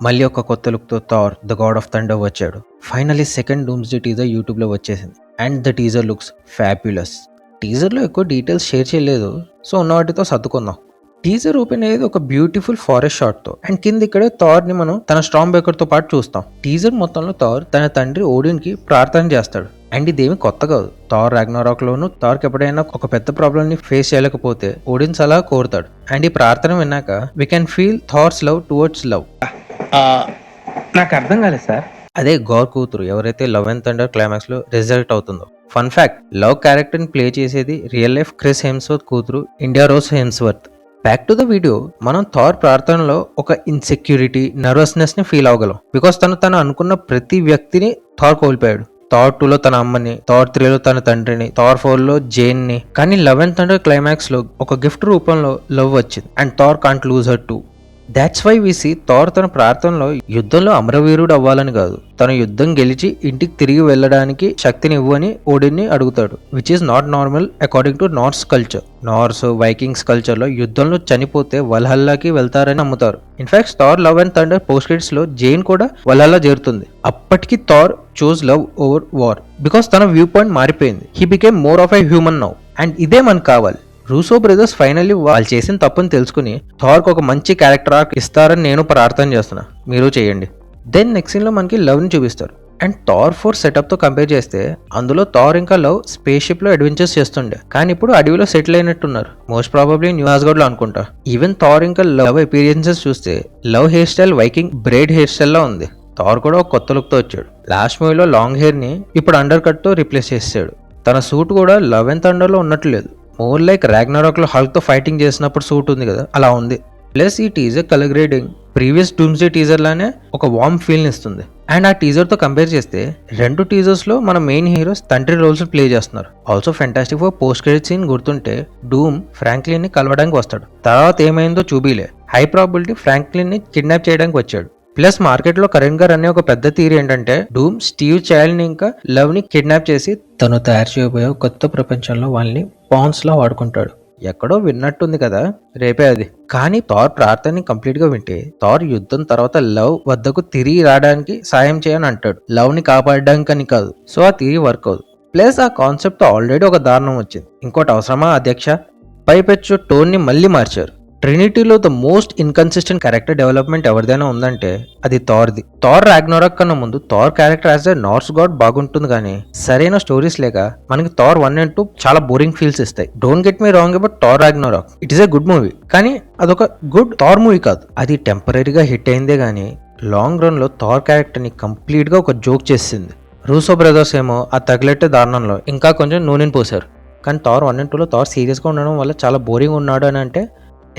మళ్ళీ ఒక కొత్త లుక్తో Thor the god of thunder వచ్చాడు. ఫైనలీ సెకండ్ డూమ్స్డే టీజర్ యూట్యూబ్లో వచ్చేసింది and the teaser looks fabulous. టీజర్లో ఎక్కువ డీటెయిల్స్ షేర్ చేయలేదు, సో ఉన్న వాటితో సర్దుకుందాం. టీజర్ ఓపెన్ అయ్యేది ఒక బ్యూటిఫుల్ ఫారెస్ట్ షాట్తో అండ్ కింద ఇక్కడే థార్ని మనం తన స్ట్రాంగ్ బేకర్తో పాటు చూస్తాం. టీజర్ మొత్తంలో థార్ తన తండ్రి ఓడిన్కి ప్రార్థన చేస్తాడు అండ్ ఇదేమి కొత్త కాదు. థార్ రాగ్నరాక్లోనూ థార్కి ఎప్పుడైనా ఒక పెద్ద ప్రాబ్లమ్ని ఫేస్ చేయలేకపోతే ఓడిన్స్ అలా కోరుతాడు అండ్ ఈ ప్రార్థన విన్నాక we can feel Thor's love towards love. నాకు అర్థం కాలేదు సార్. అదే గార్ కూతురు ఎవరైతే లవ్ అండ్ థండర్ క్లైమాక్స్ లో రిజల్ట్ అవుతుందో. ఫన్ ఫ్యాక్ట్, లవ్ క్యారెక్టర్ ని ప్లే చేసేది రియల్ లైఫ్ క్రిస్ హెమ్స్వర్త్ కూతురు India rose Hemsworth. Back to the video, మనం థార్ ప్రార్థనలో ఒక ఇన్సెక్యూరిటీ, నర్వస్నెస్ ని ఫీల్ అవ్వగలం. బికాస్ తను అనుకున్న ప్రతి వ్యక్తిని థార్ కోల్పోయాడు. థార్ 2 లో తన అమ్మని, థార్ 3 లో తన తండ్రిని, థార్ 4 లో జేన్ ని. కానీ లవ్ అండ్ థండర్ క్లైమాక్స్ లో ఒక గిఫ్ట్ రూపంలో లవ్ వచ్చింది and Thor can't lose her too. That's why we see Thor తన ప్రార్థనలో యుద్ధంలో అమరవీరుడు అవ్వాలని కాదు, తన యుద్ధం గెలిచి ఇంటికి తిరిగి వెళ్ళడానికి శక్తిని ఇవ్వని ఓడిన్ని అడుగుతాడు. Which is not normal according to Norse culture. Norse Vikings culture లో యుద్ధంలో చనిపోతే వల్హల్లాకి వెళ్తారని నమ్ముతారు. In fact Thor love and thunder post credits లో జైన్ కూడా వల్హల్లా చేరుతుంది. అప్పటికి Thor chooses love over war because తన వ్యూ పాయింట్ మారిపోయింది. He became more of a human now and ఇదే మనకు కావాలి. రూసో బ్రదర్స్ ఫైనల్లీ వాళ్ళు చేసిన తప్పుని తెలుసుకుని థార్కి ఒక మంచి క్యారెక్టర్ ఆర్క్ ఇస్తారని నేను ప్రార్థన చేస్తున్నా, మీరు చేయండి. దెన్ నెక్స్ట్ సీన్ లో మనకి లవ్ ని చూపిస్తారు అండ్ థార్ 4 సెటప్ తో కంపేర్ చేస్తే అందులో థార్ ఇంకా లవ్ స్పేస్ షిప్ లో అడ్వెంచర్స్ చేస్తుండే, కానీ ఇప్పుడు అడవిలో సెటిల్ అయినట్టున్నారు. మోస్ట్ ప్రాబబ్లీ న్యూ ఆస్గార్డ్ లో అనుకుంటా. ఈవెన్ థార్ ఇంకా లవ్ అపీరియన్సెస్ చూస్తే Love hair style viking braid hair style లా ఉంది. థార్ కూడా ఒక కొత్త లుక్ తో వచ్చాడు. లాస్ట్ మూవీలో లాంగ్ హెయిర్ ని ఇప్పుడు అండర్ కట్ తో రీప్లేస్ చేసాడు. తన సూట్ కూడా లవ్ అండ్ థండర్ లో ఉన్నట్లు లేదు, మోర్ లైక్ రాగ్నరాక్ లో హల్క్ తో ఫైటింగ్ చేసినప్పుడు సూట్ ఉంది కదా, అలా ఉంది. ప్లస్ ఈ teaser colour grading previous doomsday teaser లానే ఒక వార్మ్ ఫీల్ ని ఇస్తుంది. అండ్ ఆ టీజర్ తో కంపేర్ చేస్తే రెండు టీజర్స్ లో మన మెయిన్ హీరోస్ తండ్రి రోల్స్ ప్లే చేస్తున్నారు. Also fantastic four post credit scene గుర్తుంటే డూమ్ ఫ్రాంక్లిన్ ని కలవడానికి వస్తాడు. తర్వాత ఏమైందో చూపిలే. హై ప్రాబిలిటీ ఫ్రాంక్లిన్ ని కిడ్నాప్ చేయడానికి వచ్చాడు. ప్లస్ మార్కెట్ లో కరెంట్ గా అనే ఒక పెద్ద థియరీ ఏంటంటే డూమ్ స్టీవ్ చైల్డ్ ని ఇంకా లవ్ ని కిడ్నాప్ చేసి తను తయారు చేయబోయే కొత్త ప్రపంచంలో వాళ్ళని పాన్స్ లా వాడుకుంటాడు. ఎక్కడో విన్నట్టుంది కదా, రేపే అది. కానీ థార్ ప్రార్థనని కంప్లీట్ గా వింటే థార్ యుద్ధం తర్వాత లవ్ వద్దకు తిరిగి రావడానికి సాయం చేయని అంటాడు, లవ్ ని కాపాడడానికి అని కాదు. సో ఆ థియరీ వర్క్ అవుతుంది. ప్లస్ ఆ కాన్సెప్ట్ ఆల్రెడీ ఒక దారుణం వచ్చింది. ఇంకోటి అవసరమా అధ్యక్ష? పైపెచ్చు టోన్ ని మళ్ళీ మార్చారు. ట్రినిటీలో the most inconsistent character development ఎవరిదైనా ఉందంటే అది థార్ది. థార్ రాగ్నరాక్ కన్నా ముందు Thor character as a Norse god బాగుంటుంది, కానీ సరైన స్టోరీస్ లేక మనకి థార్ 1 and 2 చాలా బోరింగ్ ఫీల్స్ ఇస్తాయి. Don't get me wrong about Thor Ragnarok, it is a good movie, కానీ అదొక గుడ్ థార్ మూవీ కాదు. అది టెంపరీగా హిట్ అయిందే గానీ లాంగ్ రన్ లో థార్ క్యారెక్టర్ ని కంప్లీట్ గా ఒక జోక్ చేసింది. రూసో బ్రదర్స్ ఏమో ఆ తగిలెట్టే దారుణంలో ఇంకా కొంచెం నూనెని పోసారు. కానీ థార్ 1 and 2 లో థార్ సీరియస్ గా ఉండడం వల్ల చాలా బోరింగ్ ఉన్నాడు అని అంటే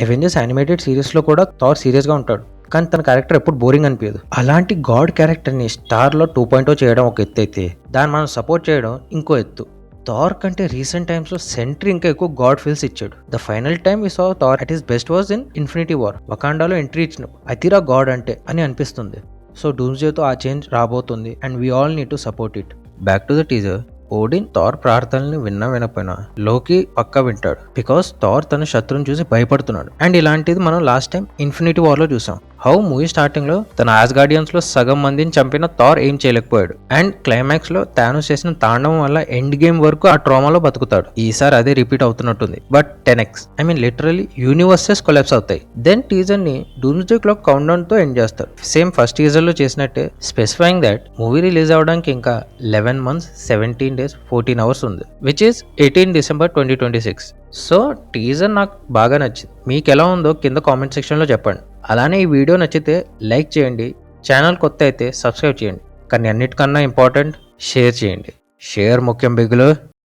అవెంజర్స్ యానిమేటెడ్ సిరీస్ లో కూడా థార్ సీరియస్ గా ఉంటాడు, కానీ తన క్యారెక్టర్ ఎప్పుడు బోరింగ్ అనిపించదు. అలాంటి గాడ్ క్యారెక్టర్ ని స్టార్ లో 2.0 చేయడం ఒక ఎత్తు అయితే దాన్ని మనం సపోర్ట్ చేయడం ఇంకో ఎత్తు. థార్ కంటే రీసెంట్ టైమ్స్ లో సెంట్రీ ఇంకా ఎక్కువ గాడ్ ఫీల్స్ ఇచ్చాడు. The final time we saw Thor at his best was in Infinity War. వకాండాలో ఎంట్రీ ఇచ్చిన అతిరా గాడ్ అంటే అని అనిపిస్తుంది. సో డూమ్స్డేతో ఆ చేంజ్ రాబోతుంది and we all need to support it. Back to the teaser. Odin Thor ప్రార్థనల్ని వినకపోయినా లోకి పక్కా వింటాడు. బికాస్ థార్ తన శత్రువుని చూసి భయపడుతున్నాడు. అండ్ ఇలాంటిది మనం లాస్ట్ టైం ఇన్ఫినిటీ వార్ లో చూసాం. హౌ మూవీ స్టార్టింగ్ లో తన ఆస్గార్డియన్స్ లో సగం మందిని చంపిన థార్ ఏం చేయలేకపోయాడు. అండ్ క్లైమాక్స్ లో థానోస్ చేసిన తాండవం వల్ల ఎండ్ గేమ్ వరకు ఆ ట్రామాలో బతుకుతాడు. ఈసారి అదే రిపీట్ అవుతున్నట్టుంది, but 10x. I mean literally universes collapse అవుతాయి. దెన్ టీజర్ ని డూమ్స్డే క్లాక్ కౌంట్ డౌన్ తో ఎండ్ చేస్తారు. సేమ్ ఫస్ట్ టీజర్ లో చేసినట్టే, స్పెసిఫైయింగ్ దట్ మూవీ రిలీజ్ అవడానికి ఇంకా 11 months 17 days 14 hours ఉంది, which is 18 December 2026. So teaser నాకు బాగా నచ్చింది. మీకు ఎలా ఉందో కింద కామెంట్ సెక్షన్లో చెప్పండి. అలానే ఈ వీడియో నచ్చితే లైక్ చేయండి, ఛానల్ కొత్త అయితే సబ్స్క్రైబ్ చేయండి, కానీ అన్నిటికన్నా ఇంపార్టెంట్ షేర్ చేయండి. షేర్ ముఖ్యం బిగులు.